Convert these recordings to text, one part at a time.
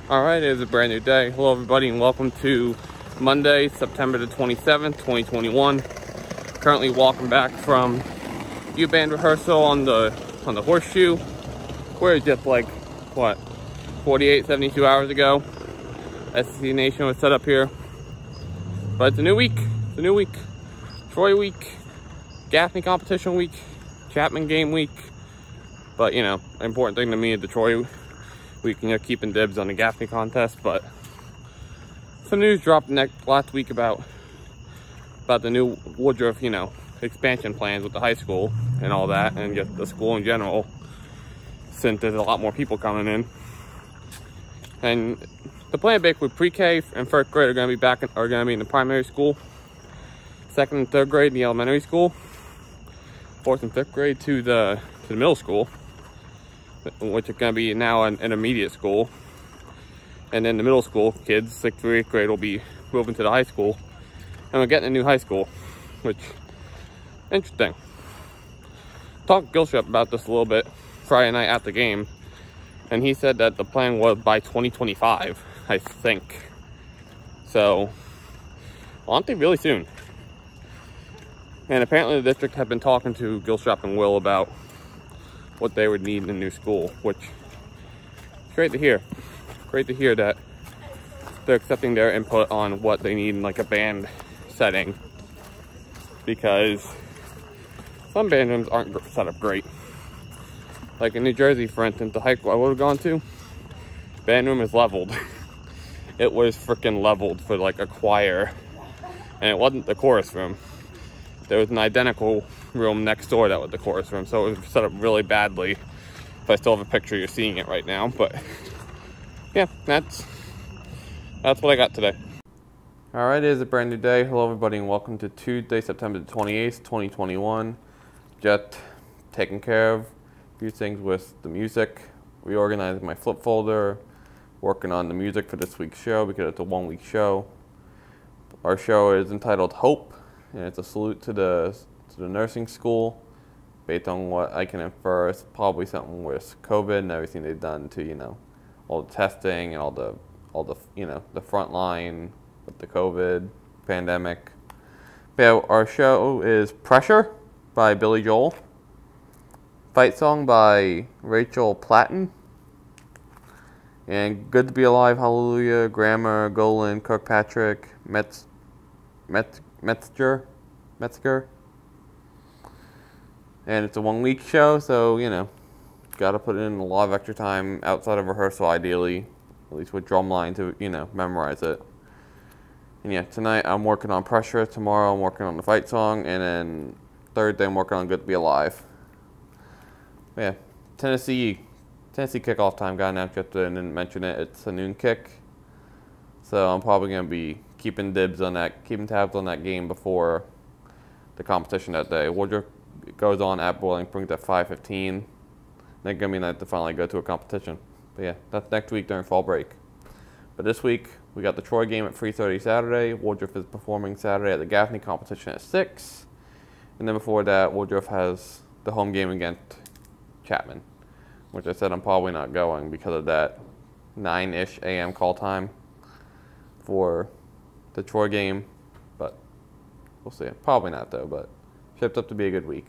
Alright, it is a brand new day. Hello everybody and welcome to Monday, September the 27th, 2021. Currently walking back from U band rehearsal on the horseshoe. We're just like, what, 48, 72 hours ago. SEC Nation was set up here. But it's a new week. It's a new week. Troy week, Gaffney competition week, Chapman game week. But you know, the important thing to me is the Troy week, and you're keeping dibs on the Gaffney contest. But some news dropped last week about the new Woodruff, you know, expansion plans with the high school and all that, and just the school in general, since there's a lot more people coming in. And the plan basically pre-K and first grade are going to be in the primary school, second and third grade in the elementary school, fourth and fifth grade to the middle school, which is going to be now an intermediate school. And then the middle school kids, 6th through 8th grade, will be moving to the high school. And we're getting a new high school, which, interesting. Talked to Gilstrap about this a little bit Friday night at the game. And he said that the plan was by 2025, I think. So, well, aren't they really soon? And apparently the district had been talking to Gilstrap and Will about what they would need in a new school, which is great to hear. Great to hear that they're accepting their input on what they need in like a band setting, because some band rooms aren't set up great. Like in New Jersey, for instance, the high school I would have gone to, band room is leveled. It was freaking leveled for like a choir, and it wasn't the chorus room. There was an identical room next door that was the chorus room, so it was set up really badly. If I still have a picture, you're seeing it right now. But yeah, that's what I got today. Alright, it is a brand new day. Hello everybody and welcome to Tuesday, September the 28th, 2021. Just taking care of a few things with the music, reorganizing my flip folder, working on the music for this week's show because it's a one-week show. Our show is entitled Hope, and it's a salute to the nursing school. Based on what I can infer, it's probably something with COVID and everything they've done to, you know, all the testing and all the you know, the front line with the COVID pandemic. But our show is Pressure by Billy Joel, Fight Song by Rachel Platten, and Good to Be Alive, Hallelujah, Grammar, Golan, Kirkpatrick, Metzger. And it's a one-week show, so, you know, gotta put in a lot of extra time outside of rehearsal, ideally, at least with drumline to, you know, memorize it. And yeah, tonight I'm working on Pressure, tomorrow I'm working on the Fight Song, and then Thursday I'm working on Good to Be Alive. But yeah, Tennessee kickoff time got announced yesterday and didn't mention it. It's a noon kick, so I'm probably gonna be keeping tabs on that game before the competition that day. Woodruff goes on at Boiling Springs at 5:15. They're gonna be nice to finally go to a competition. But yeah, that's next week during fall break. But this week we got the Troy game at 3:30 Saturday. Woodruff is performing Saturday at the Gaffney competition at 6. And then before that, Woodruff has the home game against Chapman, which I said I'm probably not going because of that 9-ish a.m. call time for the Troy game. But we'll see. Probably not though, but shaped up to be a good week.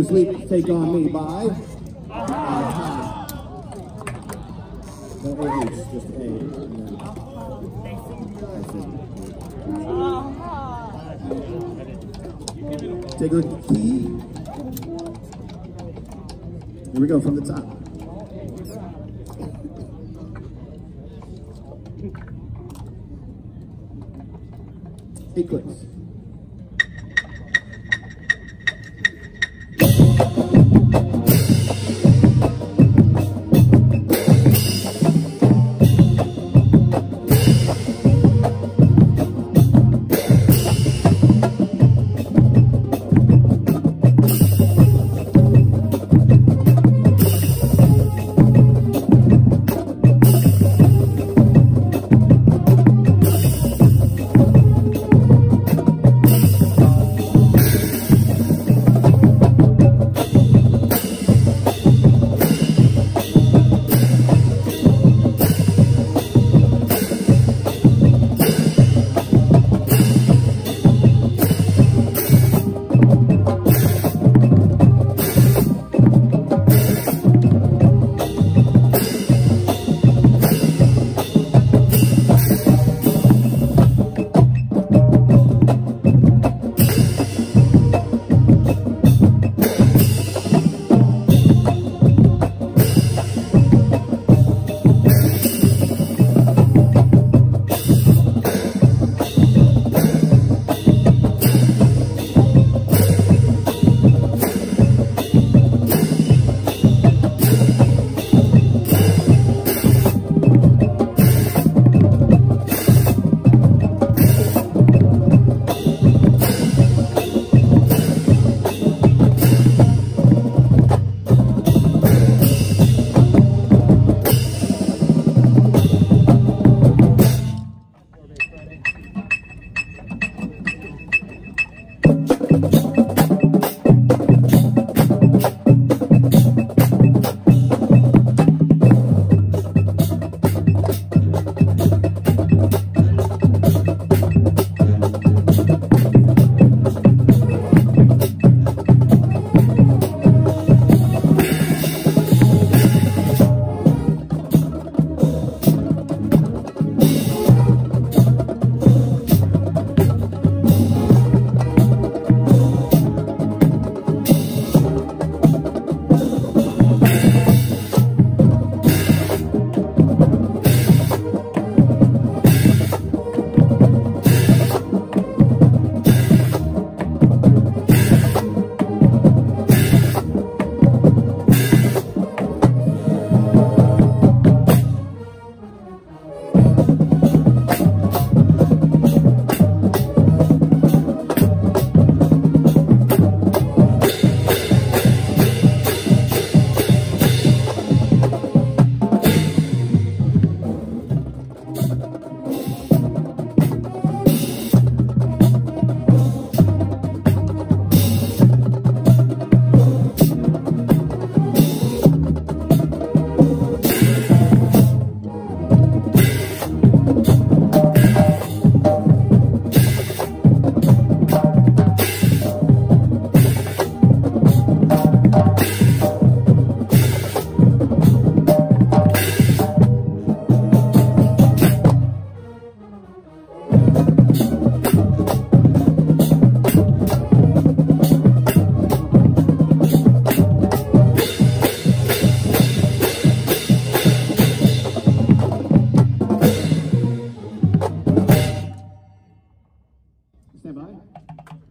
this week, Take On Me by no AH, just A. Take a look at the key. Here we go from the top. 8 clicks.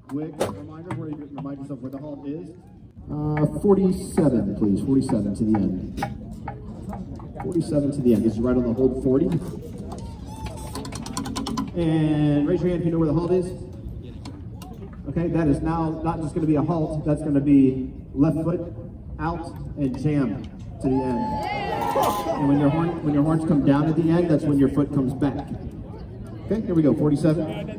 Quick reminder where you remind yourself where the halt is. 47, please. 47 to the end. 47 to the end. This is right on the hold 40. And raise your hand if you know where the halt is. Okay, that is now not just going to be a halt. That's going to be left foot out and jam to the end. And when your horns come down at the end, that's when your foot comes back. Okay, here we go. 47.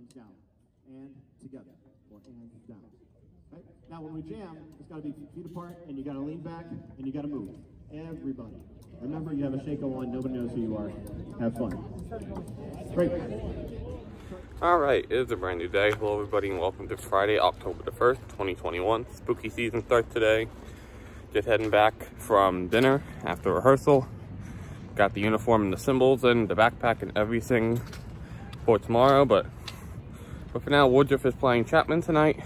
comes down. And together, or and down. Okay? Now when we jam, it's got to be feet apart, and you got to lean back, and you got to move. Everybody. Remember, you have a Shako on, nobody knows who you are. Have fun. Great. All right, it is a brand new day. Hello everybody and welcome to Friday, October the 1st, 2021. Spooky season starts today. Just heading back from dinner after rehearsal. Got the uniform and the symbols and the backpack and everything for tomorrow, but for now, Woodruff is playing Chapman tonight.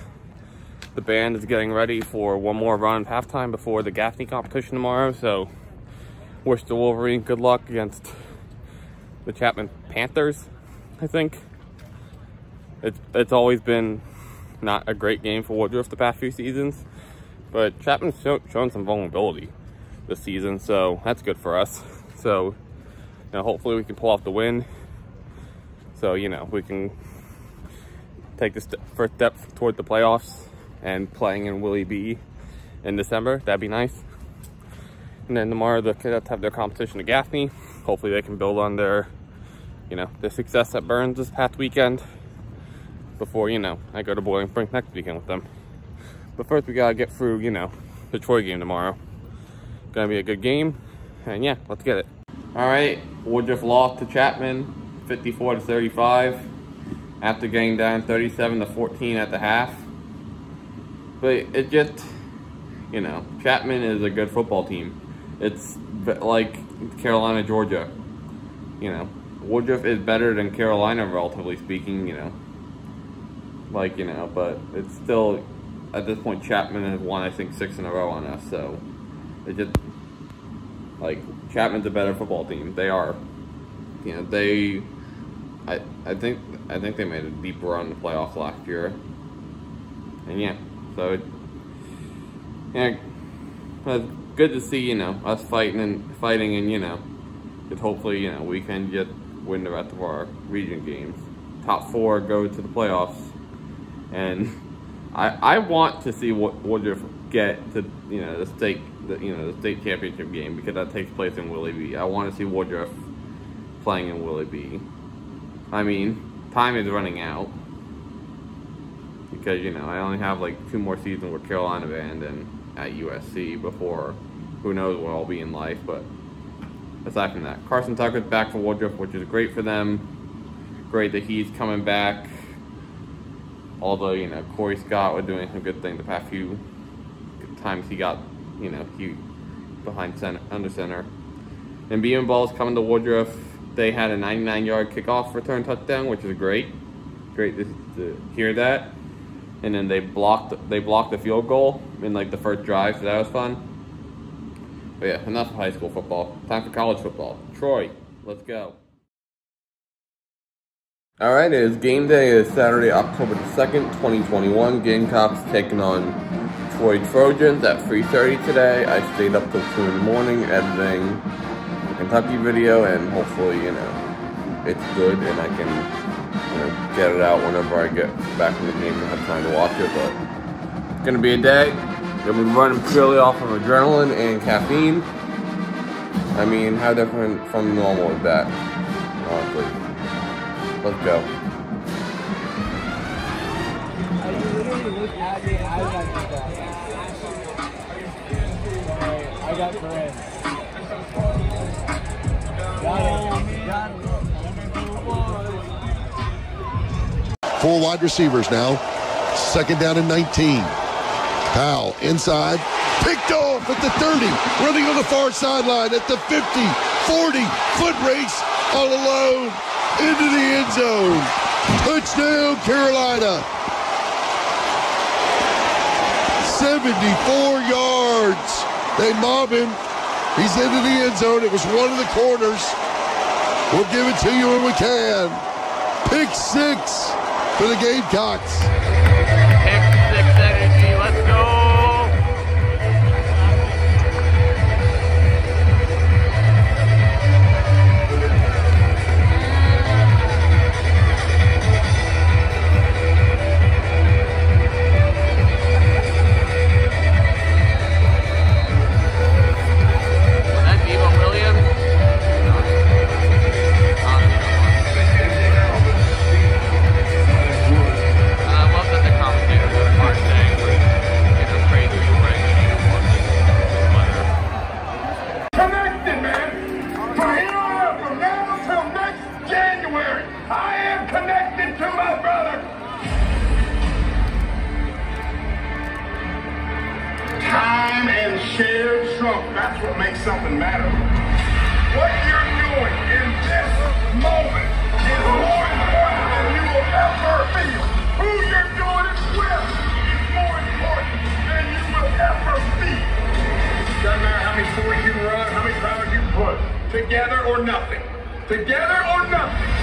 The band is getting ready for one more run at halftime before the Gaffney competition tomorrow, so wish the Wolverine good luck against the Chapman Panthers, I think. It's always been not a great game for Woodruff the past few seasons, but Chapman's shown some vulnerability this season, so that's good for us. So, hopefully we can pull off the win. So, we can take this first step toward the playoffs and playing in Willie B in December. That'd be nice. And then tomorrow the cadets have their competition at Gaffney. Hopefully they can build on their, their success at Burns this past weekend before, I go to Boiling Spring next weekend with them. But first we gotta get through, the Troy game tomorrow. Gonna be a good game. And yeah, let's get it. All right, Woodruff lost to Chapman, 54-35, after getting down 37-14 at the half. But it just, Chapman is a good football team. It's like Carolina, Georgia. Woodruff is better than Carolina, relatively speaking, but it's still, at this point, Chapman has won, I think, 6 in a row on us, so it just, Chapman's a better football team. They are. I think they made a deep run in the playoffs last year. And yeah, so it's good to see, us fighting and that hopefully, we can just win the rest of our region games. Top 4 go to the playoffs. And I want to see what Woodruff get to, the state championship game, because that takes place in Willie B. I want to see Woodruff playing in Willie B. I mean, time is running out because, I only have 2 more seasons with Carolina band and at USC before who knows what I'll be in life. But aside from that, Carson Tucker's back for Woodruff, which is great for them. Great that he's coming back. Although, Corey Scott was doing some good things the past few times he got, he behind center, under center. And Beam Ball's coming to Woodruff. They had a 99-yard kickoff return touchdown, which is great. Great to hear that. And then they blocked the field goal in the first drive, so that was fun. But yeah, enough of high school football. Time for college football. Troy, let's go. All right, it is game day. It is Saturday, October the 2nd, 2021. Gamecocks taking on Troy Trojans at 3:30 today. I stayed up till 2 in the morning editing the Kentucky video, and hopefully, it's good and I can, get it out whenever I get back from the game and have time to watch it. But it's gonna be a day. Gonna be running purely off of adrenaline and caffeine. I mean, how different from normal is that, honestly. Let's go. You literally look at me as I did that. I got Corinne. Got him. 4 wide receivers now. 2nd down and 19. Powell inside. Picked off at the 30. Running on the far sideline at the 50. 40. Foot race all alone. Into the end zone. Touchdown, Carolina. 74 yards. They mob him. He's into the end zone. It was one of the corners. We'll give it to you when we can. Pick 6 for the Gamecocks. Pick 6 energy. Let's go. to make something matter. What you're doing in this moment is more important than you will ever feel. Who you're doing it with is more important than you will ever feel. Doesn't matter how many 40s you run, how many pounds you push. Together or nothing. Together or nothing.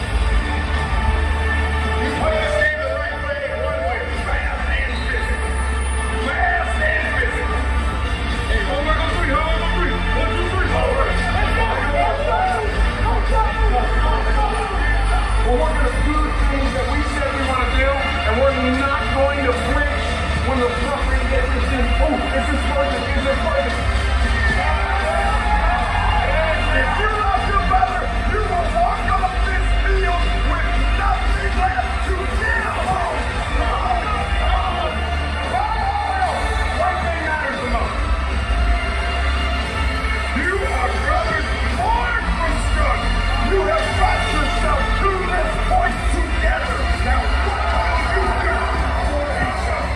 You play this game the right way, one way, fast and physical. Fast and physical. Hey, 1, 2, 3, 1, 2, 3, 1, 2, 3, over. Let's go. Well, we're going to do things that we said we want to do, and we're not going to flinch when the suffering gets us in. Oh, it's this person, it's this person. If you love your brother, you will walk off this field with nothing left to give. One thing matters the most. You are brothers born from struggle. You have brought yourself to this point together. Now, what will you do for each other?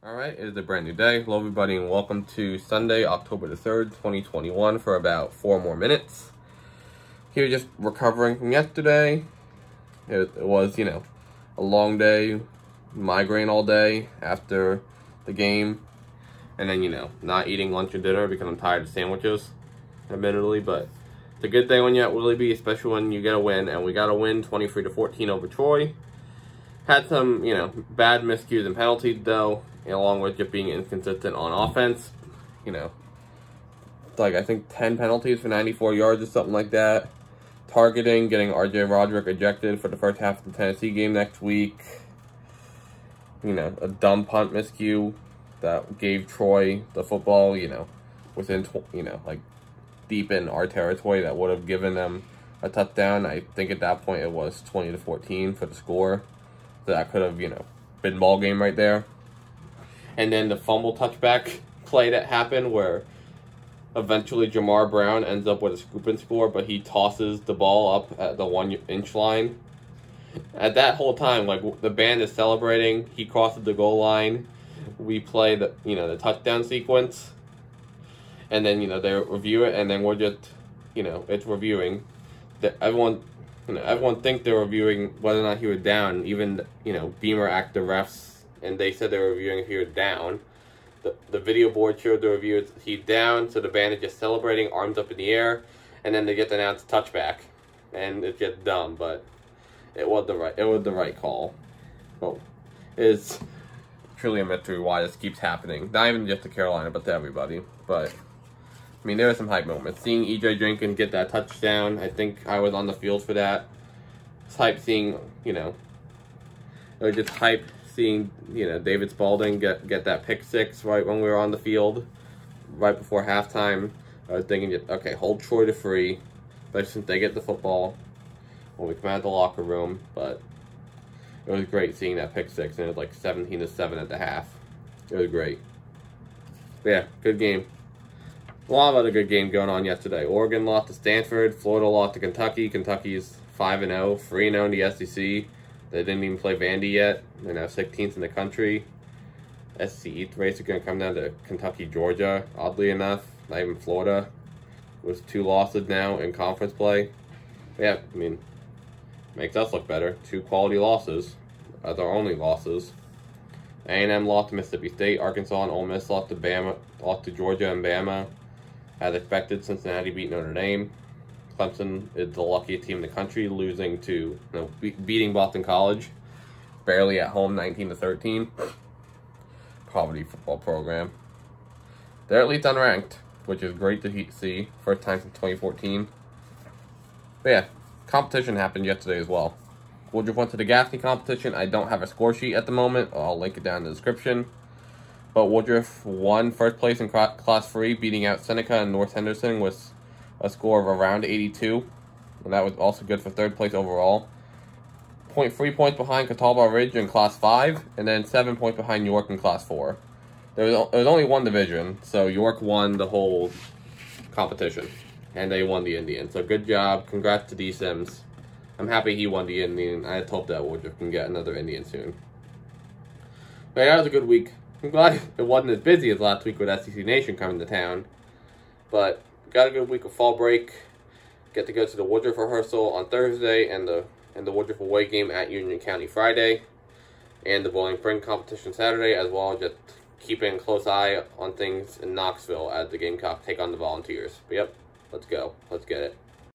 Alright, it is a brand new day. Hello everybody and welcome to Sunday, October the 3rd, 2021 for about 4 more minutes. Here just recovering from yesterday. It was, you know, a long day, migraine all day after the game. And then, you know, not eating lunch or dinner because I'm tired of sandwiches, admittedly. But it's a good day when you're at Willoughby, especially when you get a win. And we got a win 23-14 over Troy. Had some, you know, bad miscues and penalties though, along with just being inconsistent on offense. You know, like I think 10 penalties for 94 yards or something like that. Targeting, getting RJ Roderick ejected for the first half of the Tennessee game next week. You know, a dumb punt miscue that gave Troy the football, you know, within, you know, like deep in our territory that would have given them a touchdown. I think at that point it was 20-14 for the score. So that could have, you know, been ball game right there. And then the fumble touchback play that happened where eventually Jamar Brown ends up with a scoop and score, but he tosses the ball up at the 1-inch line. At that whole time, like, the band is celebrating. He crosses the goal line. We play the, you know, the touchdown sequence. And then, you know, they review it, and then we're just, you know, it's reviewing. Everyone thinks they're reviewing whether or not he was down. Even, you know, Beamer asked the refs, and they said they were reviewing if he was down. The video board showed the review, he's down, so the band is just celebrating, arms up in the air, and then they get the announced touchback. And it's just dumb, but it was the right call. Well, it's truly a mystery why this keeps happening. Not even just to Carolina, but to everybody. But I mean, there were some hype moments. Seeing E.J. Jenkins get that touchdown, I think I was on the field for that. It's hype seeing, you know, it was just hype seeing, you know, David Spalding get that pick six right when we were on the field, right before halftime. I was thinking, okay, hold Troy to free, especially since they get the football when we come out of the locker room. But it was great seeing that pick six, and it was like 17-7 at the half. It was great. But yeah, good game. A lot of other good games going on yesterday. Oregon lost to Stanford. Florida lost to Kentucky. Kentucky's 5-0, 3-0 in the SEC. They didn't even play Vandy yet. They're now 16th in the country. SEC East race is going to come down to Kentucky, Georgia. Oddly enough, not even Florida. It was 2 losses now in conference play. Yeah, I mean, makes us look better. 2 quality losses as our only losses. A&M lost to Mississippi State. Arkansas and Ole Miss lost to Bama, lost to Georgia and Bama. As expected, Cincinnati beat Notre Dame. Clemson is the luckiest team in the country, losing to, beating Boston College, barely at home, 19-13. Poverty football program. They're at least unranked, which is great to see. First time since 2014. But yeah, competition happened yesterday as well. Woodruff went to the Gaffney competition. I don't have a score sheet at the moment. I'll link it down in the description. But Woodruff won first place in Class 3, beating out Seneca and North Henderson with a score of around 82. And that was also good for third place overall. 3 points behind Catawba Ridge in Class 5, and then 7 points behind York in Class 4. There was only one division, so York won the whole competition. And they won the Indian. So good job. Congrats to D. Sims. I'm happy he won the Indian. I hope that Woodruff can get another Indian soon. But yeah, that was a good week. I'm glad it wasn't as busy as last week with SEC Nation coming to town. But got a good week of fall break. Get to go to the Woodruff rehearsal on Thursday and the Woodruff away game at Union County Friday. And the Bowling Spring competition Saturday, as well as just keeping a close eye on things in Knoxville as the Gamecocks take on the Volunteers. But yep, let's go. Let's get it.